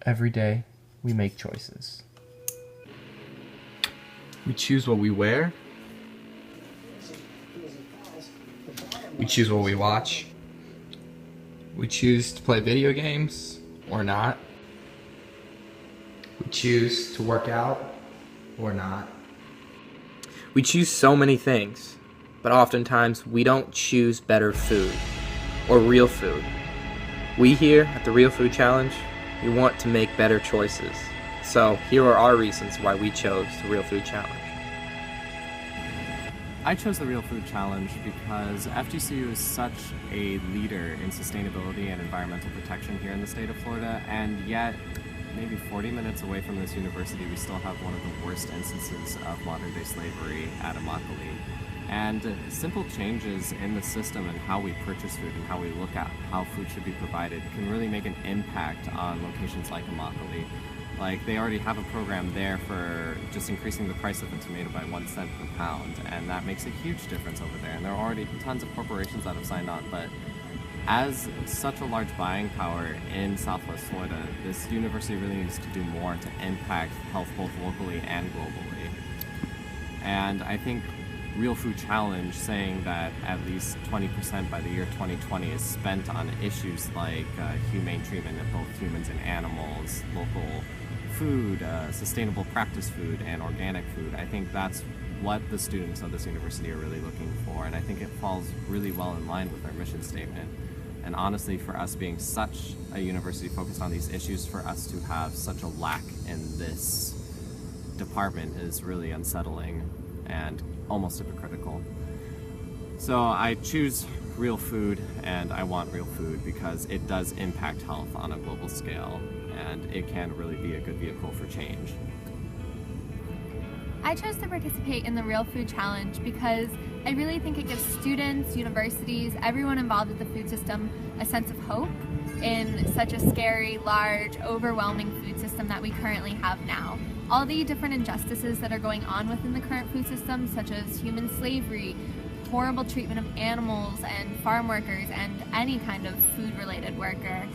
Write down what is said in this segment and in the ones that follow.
Every day, we make choices. We choose what we wear. We choose what we watch. We choose to play video games or not. We choose to work out or not. We choose so many things, but oftentimes we don't choose better food or real food. We here at the Real Food Challenge, we want to make better choices. So here are our reasons why we chose the Real Food Challenge. I chose the Real Food Challenge because FGCU is such a leader in sustainability and environmental protection here in the state of Florida, and yet maybe 40 minutes away from this university we still have one of the worst instances of modern-day slavery at Immokalee. And simple changes in the system and how we purchase food and how we look at how food should be provided can really make an impact on locations like Immokalee. Like, they already have a program there for just increasing the price of a tomato by 1 cent per pound, and that makes a huge difference over there. And there are already tons of corporations that have signed on, but as such a large buying power in Southwest Florida, this university really needs to do more to impact health both locally and globally. And I think Real Food Challenge saying that at least 20% by the year 2020 is spent on issues like humane treatment of both humans and animals, local food, sustainable practice food, and organic food. I think that's what the students of this university are really looking for, and I think it falls really well in line with our mission statement. And honestly, for us being such a university focused on these issues, for us to have such a lack in this department is really unsettling and almost hypocritical. So I choose real food, and I want real food because it does impact health on a global scale, and it can really be a good vehicle for change. I chose to participate in the Real Food Challenge because I really think it gives students, universities, everyone involved with the food system a sense of hope in such a scary, large, overwhelming food system that we currently have now. All the different injustices that are going on within the current food system, such as human slavery, horrible treatment of animals and farm workers and any kind of food-related worker,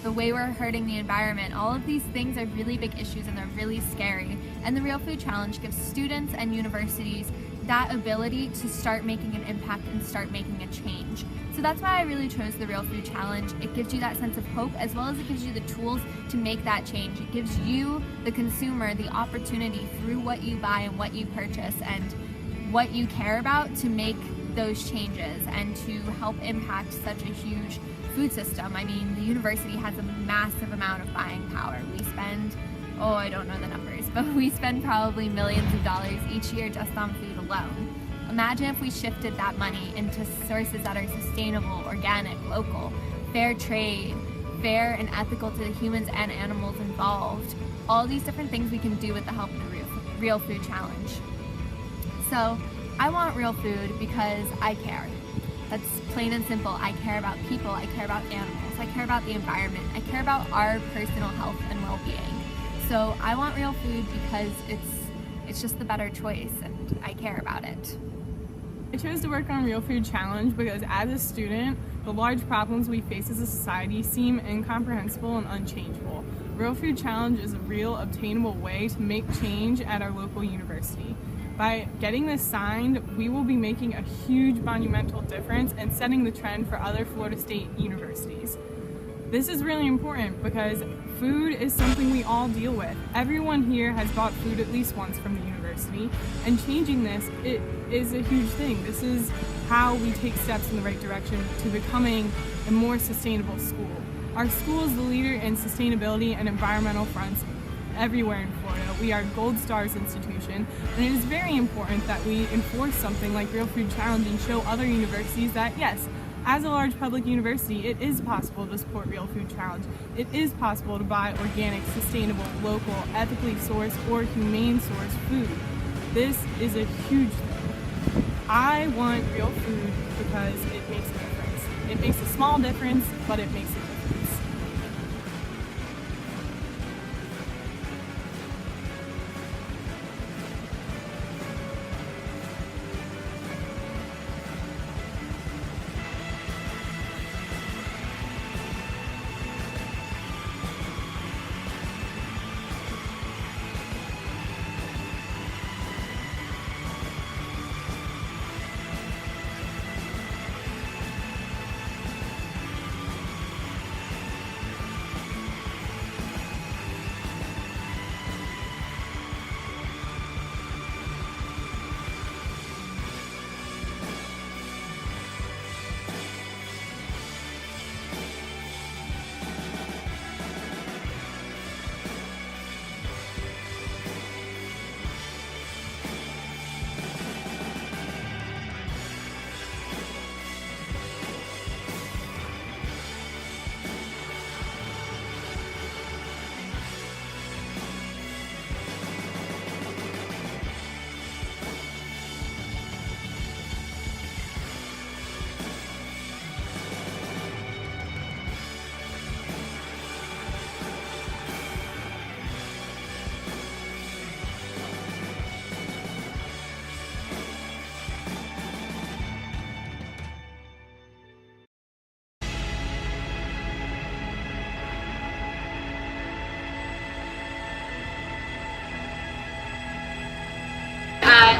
the way we're hurting the environment, all of these things are really big issues and they're really scary. And the Real Food Challenge gives students and universities that ability to start making an impact and start making a change. So that's why I really chose the Real Food Challenge. It gives you that sense of hope as well as it gives you the tools to make that change. It gives you, the consumer, the opportunity through what you buy and what you purchase and what you care about to make those changes and to help impact such a huge food system. I mean, the university has a massive amount of buying power. We spend, I don't know the numbers, but we spend probably millions of dollars each year just on food alone. Imagine if we shifted that money into sources that are sustainable, organic, local, fair trade, fair and ethical to the humans and animals involved. All these different things we can do with the help of the Real Food Challenge. So I want real food because I care. That's plain and simple. I care about people, I care about animals, I care about the environment, I care about our personal health and well-being. So I want real food because it's just the better choice and I care about it. I chose to work on Real Food Challenge because as a student, the large problems we face as a society seem incomprehensible and unchangeable. Real Food Challenge is a real, obtainable way to make change at our local university. By getting this signed, we will be making a huge monumental difference and setting the trend for other Florida State universities. This is really important because food is something we all deal with. Everyone here has bought food at least once from the university, and changing this, it is a huge thing. This is how we take steps in the right direction to becoming a more sustainable school. Our school is the leader in sustainability and environmental fronts everywhere in Florida. We are Gold Stars institution, and it is very important that we enforce something like Real Food Challenge and show other universities that yes, as a large public university, it is possible to support Real Food Challenge. It is possible to buy organic, sustainable, local, ethically sourced, or humane sourced food. This is a huge thing. I want real food because it makes a difference. It makes a small difference, but it makes a difference.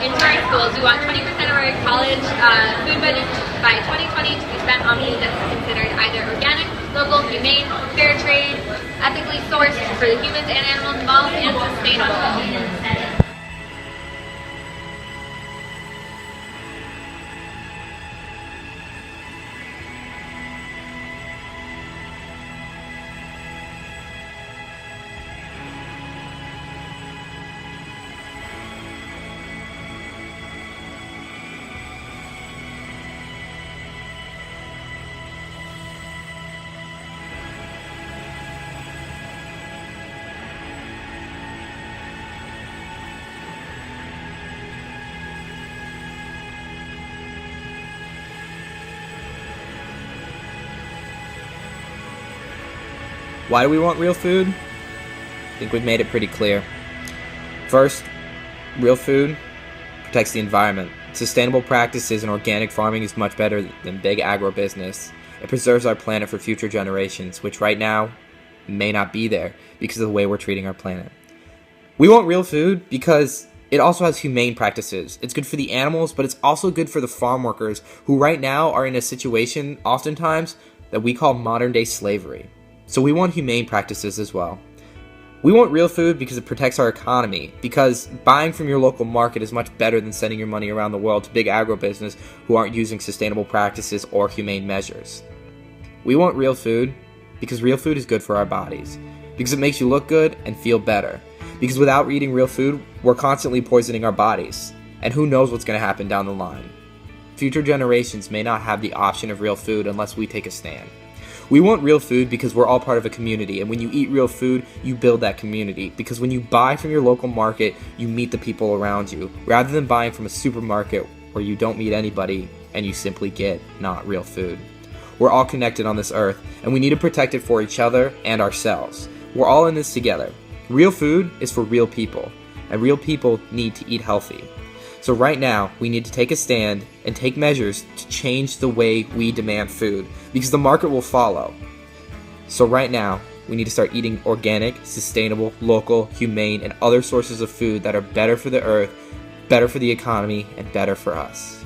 into our schools. We want 20% of our college food budget by 2020 to be spent on food that's considered either organic, local, humane, fair trade, ethically sourced for the humans and animals involved, and sustainable. Why do we want real food? I think we've made it pretty clear. First, real food protects the environment. Sustainable practices and organic farming is much better than big agribusiness. It preserves our planet for future generations, which right now may not be there because of the way we're treating our planet. We want real food because it also has humane practices. It's good for the animals, but it's also good for the farm workers who right now are in a situation, oftentimes, that we call modern-day slavery. So we want humane practices as well. We want real food because it protects our economy, because buying from your local market is much better than sending your money around the world to big agribusiness who aren't using sustainable practices or humane measures. We want real food because real food is good for our bodies, because it makes you look good and feel better, because without eating real food, we're constantly poisoning our bodies, and who knows what's going to happen down the line. Future generations may not have the option of real food unless we take a stand. We want real food because we're all part of a community, and when you eat real food, you build that community, because when you buy from your local market, you meet the people around you, rather than buying from a supermarket where you don't meet anybody and you simply get not real food. We're all connected on this earth, and we need to protect it for each other and ourselves. We're all in this together. Real food is for real people, and real people need to eat healthy. So right now, we need to take a stand and take measures to change the way we demand food, because the market will follow. So right now, we need to start eating organic, sustainable, local, humane, and other sources of food that are better for the earth, better for the economy, and better for us.